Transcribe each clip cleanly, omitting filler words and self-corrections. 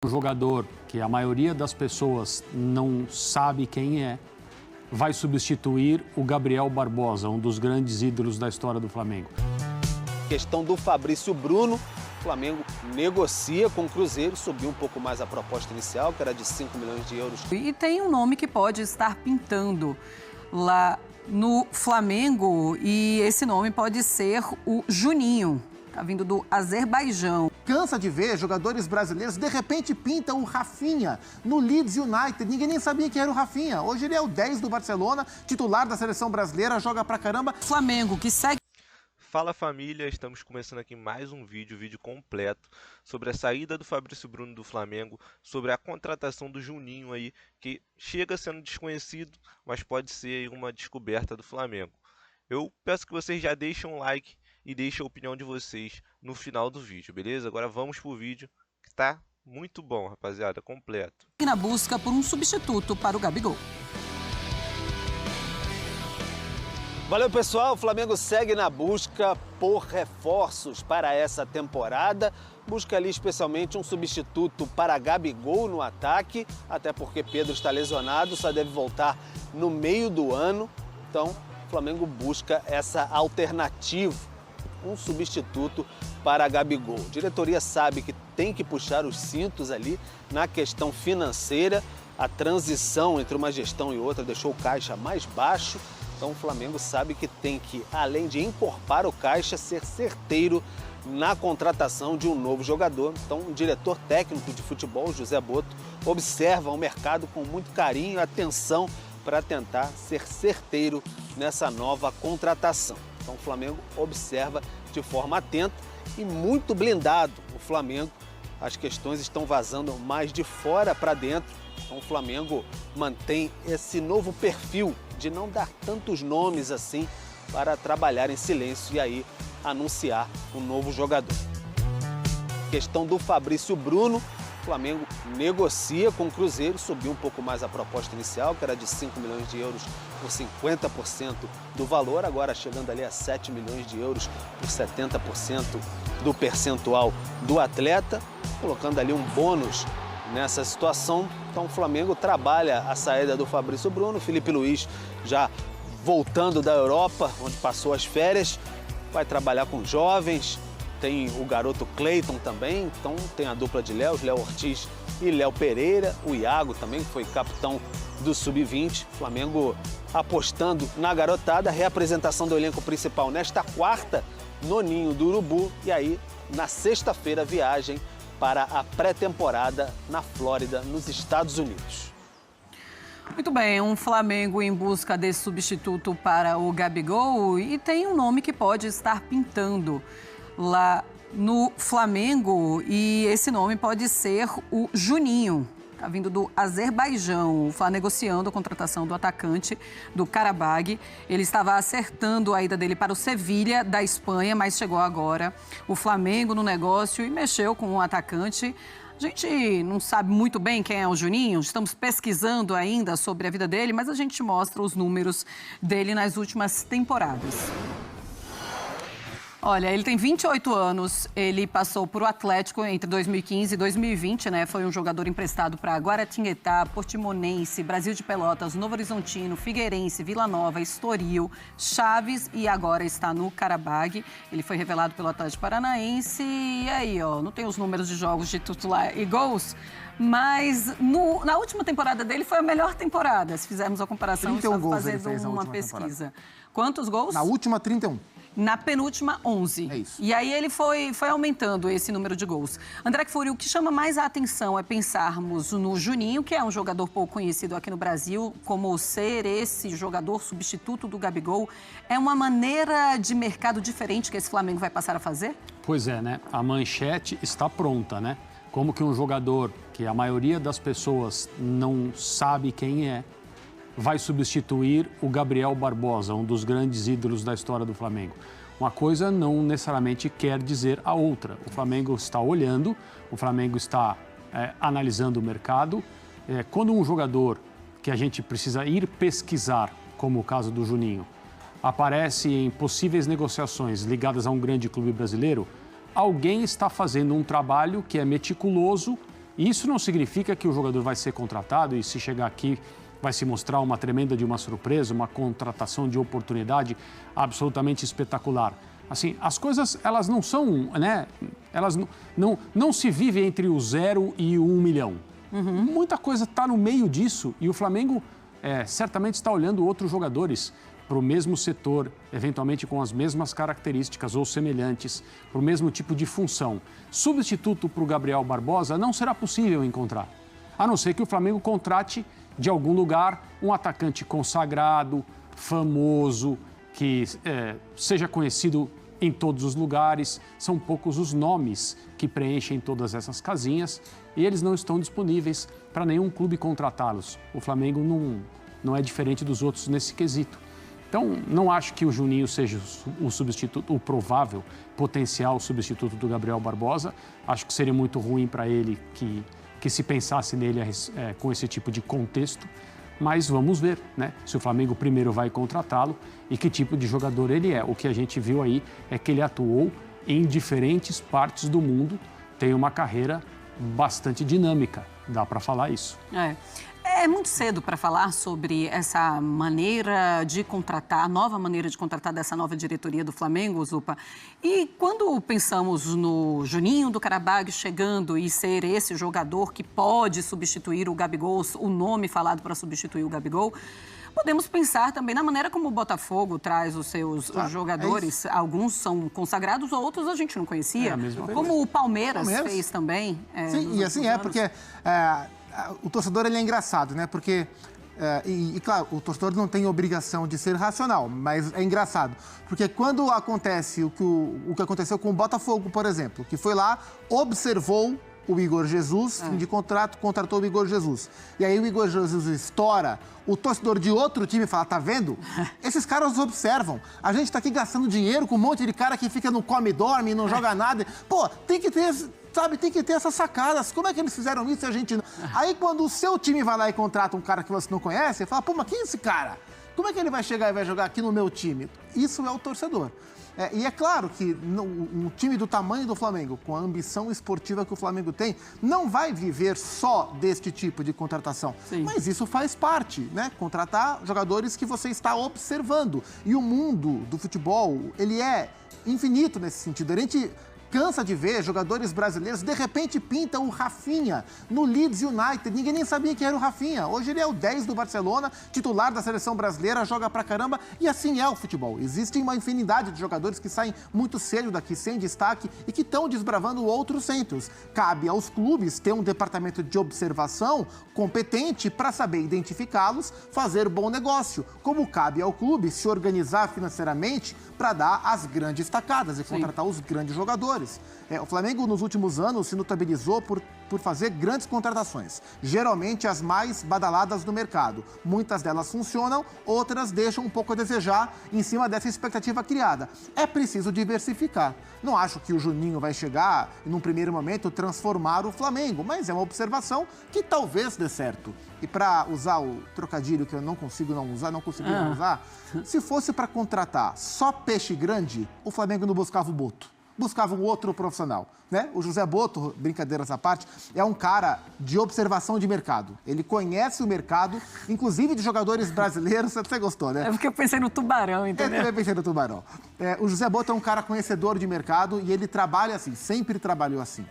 Um jogador que a maioria das pessoas não sabe quem é, vai substituir o Gabriel Barbosa, um dos grandes ídolos da história do Flamengo. Questão do Fabrício Bruno, o Flamengo negocia com o Cruzeiro, subiu um pouco mais a proposta inicial, que era de 5 milhões de euros. E tem um nome que pode estar pintando lá no Flamengo, e esse nome pode ser o Juninho, tá vindo do Azerbaijão. Cansa de ver jogadores brasileiros, de repente pinta o Rafinha no Leeds United. Ninguém nem sabia quem era o Rafinha. Hoje ele é o 10 do Barcelona, titular da seleção brasileira, joga pra caramba. Flamengo que segue. Fala família, estamos começando aqui mais um vídeo completo sobre a saída do Fabrício Bruno do Flamengo, sobre a contratação do Juninho aí, que chega sendo desconhecido, mas pode ser uma descoberta do Flamengo. Eu peço que vocês já deixem um like e deixem a opinião de vocês no final do vídeo, beleza? Agora vamos pro vídeo, que tá muito bom, rapaziada, completo. Na busca por um substituto para o Gabigol. Valeu, pessoal. O Flamengo segue na busca por reforços para essa temporada. Busca ali especialmente um substituto para Gabigol no ataque, até porque Pedro está lesionado, só deve voltar no meio do ano. Então, o Flamengo busca essa alternativa, um substituto para Gabigol. A diretoria sabe que tem que puxar os cintos ali na questão financeira. A transição entre uma gestão e outra deixou o caixa mais baixo. Então o Flamengo sabe que tem que, além de encorpar o caixa, ser certeiro na contratação de um novo jogador. Então o diretor técnico de futebol, José Boto, observa o mercado com muito carinho e atenção para tentar ser certeiro nessa nova contratação. Então o Flamengo observa de forma atenta e muito blindado. O Flamengo, as questões estão vazando mais de fora para dentro. Então o Flamengo mantém esse novo perfil de não dar tantos nomes assim para trabalhar em silêncio e aí anunciar um novo jogador. Questão do Fabrício Bruno, o Flamengo negocia com o Cruzeiro, subiu um pouco mais a proposta inicial, que era de 5 milhões de euros por 50% do valor, agora chegando ali a 7 milhões de euros por 70% do percentual do atleta, colocando ali um bônus nessa situação. Então o Flamengo trabalha a saída do Fabrício Bruno, Felipe Luiz já voltando da Europa, onde passou as férias, vai trabalhar com jovens, tem o garoto Cleiton também, então tem a dupla de Léo Ortiz e Léo Pereira, o Iago também, que foi capitão do Sub-20, Flamengo apostando na garotada, reapresentação do elenco principal nesta quarta, no Ninho do Urubu, e aí na sexta-feira viagem para a pré-temporada na Flórida, nos Estados Unidos. Muito bem, um Flamengo em busca desse substituto para o Gabigol, e tem um nome que pode estar pintando lá no Flamengo, e esse nome pode ser o Juninho. Está vindo do Azerbaijão, está negociando a contratação do atacante do Karabag. Ele estava acertando a ida dele para o Sevilha, da Espanha, mas chegou agora o Flamengo no negócio e mexeu com o atacante. A gente não sabe muito bem quem é o Juninho, estamos pesquisando ainda sobre a vida dele, mas a gente mostra os números dele nas últimas temporadas. Olha, ele tem 28 anos, ele passou por o Atlético entre 2015 e 2020, né? Foi um jogador emprestado para Guaratinguetá, Portimonense, Brasil de Pelotas, Novo Horizontino, Figueirense, Vila Nova, Estoril, Chaves e agora está no Karabag. Ele foi revelado pelo Atlético Paranaense e aí, ó, não tem os números de jogos de titular e gols, mas na última temporada dele foi a melhor temporada, se fizermos a comparação, 31 gols ele fazendo fez na uma última pesquisa. temporada. Quantos gols? Na última, 31. Na penúltima, 11. É isso. E aí ele foi aumentando esse número de gols. André Kfouri, o que chama mais a atenção é pensarmos no Juninho, que é um jogador pouco conhecido aqui no Brasil, como ser esse jogador substituto do Gabigol. É uma maneira de mercado diferente que esse Flamengo vai passar a fazer? Pois é, né? A manchete está pronta, né? Como que um jogador que a maioria das pessoas não sabe quem é, vai substituir o Gabriel Barbosa, um dos grandes ídolos da história do Flamengo. Uma coisa não necessariamente quer dizer a outra. O Flamengo está olhando, o Flamengo está analisando o mercado. Quando um jogador que a gente precisa ir pesquisar, como o caso do Juninho, aparece em possíveis negociações ligadas a um grande clube brasileiro, alguém está fazendo um trabalho que é meticuloso E isso não significa que o jogador vai ser contratado e se chegar aqui vai se mostrar uma tremenda de uma surpresa, uma contratação de oportunidade absolutamente espetacular. Assim, as coisas, elas não são, né? Elas não se vivem entre o 0 e o 1 milhão. Muita coisa está no meio disso e o Flamengo certamente está olhando outros jogadores para o mesmo setor, eventualmente com as mesmas características ou semelhantes, para o mesmo tipo de função. Substituto para o Gabriel Barbosa não será possível encontrar, a não ser que o Flamengo contrate de algum lugar um atacante consagrado, famoso, que seja conhecido em todos os lugares. São poucos os nomes que preenchem todas essas casinhas e eles não estão disponíveis para nenhum clube contratá-los. O Flamengo não é diferente dos outros nesse quesito. Então, não acho que o Juninho seja o substituto, o provável, potencial substituto do Gabriel Barbosa. Acho que seria muito ruim para ele que se pensasse nele com esse tipo de contexto. Mas vamos ver, né? Se o Flamengo primeiro vai contratá-lo e que tipo de jogador ele é. O que a gente viu aí é que ele atuou em diferentes partes do mundo, tem uma carreira bastante dinâmica, dá para falar isso. É muito cedo para falar sobre essa maneira de contratar, a nova maneira de contratar dessa nova diretoria do Flamengo, Zupa. E quando pensamos no Juninho do Karabag chegando e ser esse jogador que pode substituir o Gabigol, o nome falado para substituir o Gabigol, podemos pensar também na maneira como o Botafogo traz os seus jogadores. Alguns são consagrados, outros a gente não conhecia. Como o Palmeiras fez também. Sim, e assim porque o torcedor ele é engraçado, né? Porque, claro, o torcedor não tem obrigação de ser racional, mas é engraçado. Porque quando acontece o que aconteceu com o Botafogo, por exemplo, que foi lá, observou o Igor Jesus, fim de contrato, contratou o Igor Jesus. E aí o Igor Jesus estoura, o torcedor de outro time fala, tá vendo? Esses caras observam. A gente tá aqui gastando dinheiro com um monte de cara que fica no come e dorme, não joga nada. Pô, tem que ter... Sabe, tem que ter essas sacadas. Como é que eles fizeram isso e a gente não? Aí, quando o seu time vai lá e contrata um cara que você não conhece, você fala, pô, mas quem é esse cara? Como é que ele vai chegar e vai jogar aqui no meu time? Isso é o torcedor. E é claro que um time do tamanho do Flamengo, com a ambição esportiva que o Flamengo tem, não vai viver só deste tipo de contratação. Sim. Mas isso faz parte, né? Contratar jogadores que você está observando. E o mundo do futebol, ele é infinito nesse sentido. A gente cansa de ver jogadores brasileiros, de repente pinta o Rafinha no Leeds United. Ninguém nem sabia que era o Rafinha. Hoje ele é o 10 do Barcelona, titular da seleção brasileira, joga pra caramba. E assim é o futebol. Existe uma infinidade de jogadores que saem muito cedo daqui, sem destaque, e que estão desbravando outros centros. Cabe aos clubes ter um departamento de observação competente para saber identificá-los, fazer bom negócio. Como cabe ao clube se organizar financeiramente para dar as grandes tacadas e contratar os grandes jogadores. O Flamengo, nos últimos anos, se notabilizou por fazer grandes contratações, geralmente as mais badaladas do mercado. Muitas delas funcionam, outras deixam um pouco a desejar em cima dessa expectativa criada. É preciso diversificar. Não acho que o Juninho vai chegar e, num primeiro momento, transformar o Flamengo, mas é uma observação que talvez dê certo. E para usar o trocadilho que eu não consegui não usar, se fosse para contratar só peixe grande, o Flamengo não buscava o Boto. Buscava um outro profissional, né? O José Boto, brincadeiras à parte, é um cara de observação de mercado. Ele conhece o mercado, inclusive de jogadores brasileiros. Você gostou, né? É porque eu pensei no Tubarão, entendeu? Eu também pensei no Tubarão. O José Boto é um cara conhecedor de mercado e ele trabalha assim, sempre trabalhou assim.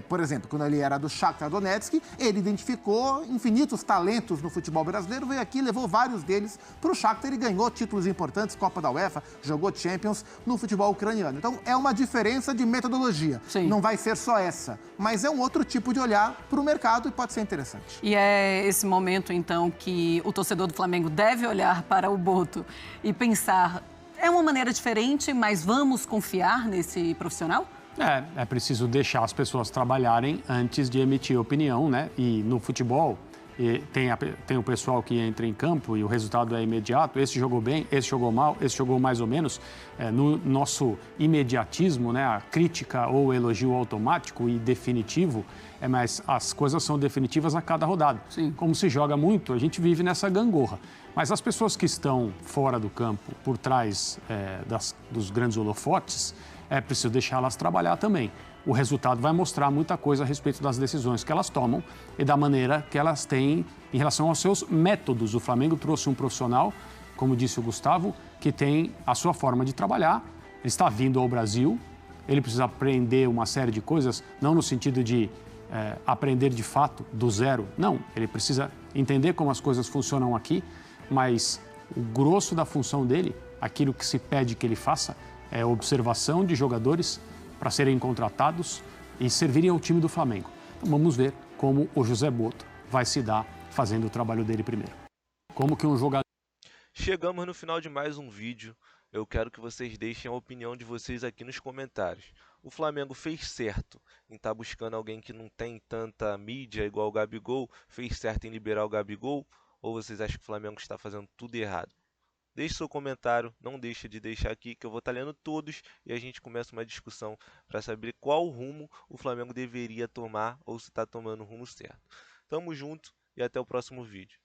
Por exemplo, quando ele era do Shakhtar Donetsk, ele identificou infinitos talentos no futebol brasileiro, veio aqui, levou vários deles para o Shakhtar e ganhou títulos importantes, Copa da UEFA, jogou Champions no futebol ucraniano. Então, é uma diferença de metodologia. Sim. Não vai ser só essa, mas é um outro tipo de olhar para o mercado e pode ser interessante. E é esse momento, então, que o torcedor do Flamengo deve olhar para o Boto e pensar, é uma maneira diferente, mas vamos confiar nesse profissional? É preciso deixar as pessoas trabalharem antes de emitir opinião, né? E no futebol tem o pessoal que entra em campo e o resultado é imediato. Esse jogou bem, esse jogou mal, esse jogou mais ou menos. No nosso imediatismo, né? A crítica ou elogio automático e definitivo, mas as coisas são definitivas a cada rodada. Sim. Como se joga muito, a gente vive nessa gangorra. Mas as pessoas que estão fora do campo, por trás dos grandes holofotes, é preciso deixá-las trabalhar também. o resultado vai mostrar muita coisa a respeito das decisões que elas tomam e da maneira que elas têm em relação aos seus métodos. O Flamengo trouxe um profissional, como disse o Gustavo, que tem a sua forma de trabalhar. Ele está vindo ao Brasil, ele precisa aprender uma série de coisas, não no sentido de aprender de fato do zero, não. Ele precisa entender como as coisas funcionam aqui, mas o grosso da função dele, aquilo que se pede que ele faça, é observação de jogadores para serem contratados e servirem ao time do Flamengo. Então vamos ver como o José Boto vai se dar fazendo o trabalho dele primeiro. Como que um jogador... Chegamos no final de mais um vídeo. Eu quero que vocês deixem a opinião de vocês aqui nos comentários. O Flamengo fez certo em estar buscando alguém que não tem tanta mídia igual o Gabigol? Fez certo em liberar o Gabigol? Ou vocês acham que o Flamengo está fazendo tudo errado? Deixe seu comentário, não deixe de deixar aqui que eu vou estar lendo todos e a gente começa uma discussão para saber qual rumo o Flamengo deveria tomar ou se está tomando o rumo certo. Tamo junto e até o próximo vídeo.